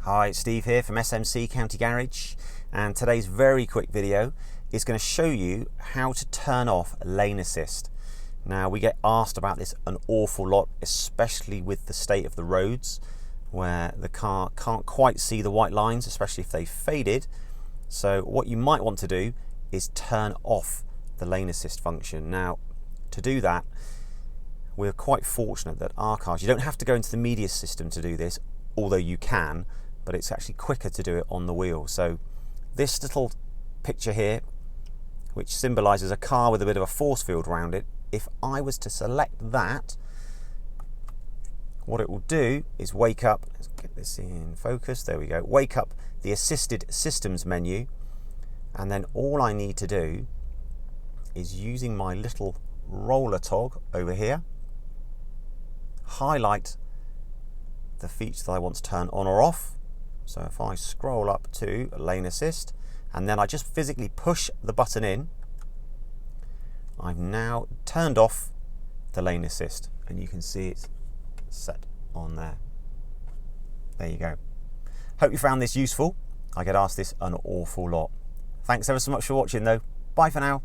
Hi, it's Steve here from SMC County Garage, and today's very quick video is going to show you how to turn off lane assist. Now, we get asked about this an awful lot, especially with the state of the roads where the car can't quite see the white lines, especially if they've faded. So what you might want to do is turn off the lane assist function. Now, to do that, we're quite fortunate that our cars, you don't have to go into the media system to do this, although you can, but it's actually quicker to do it on the wheel. So this little picture here, which symbolizes a car with a bit of a force field around it, if I was to select that, what it will do is wake up, let's get this in focus, there we go, wake up the assisted systems menu, and then all I need to do is, using my little roller tog over here, highlight the feature that I want to turn on or off. So if I scroll up to lane assist and then I just physically push the button in, I've now turned off the lane assist, and you can see it's set on there. There you go. Hope you found this useful. I get asked this an awful lot. Thanks ever so much for watching though. Bye for now.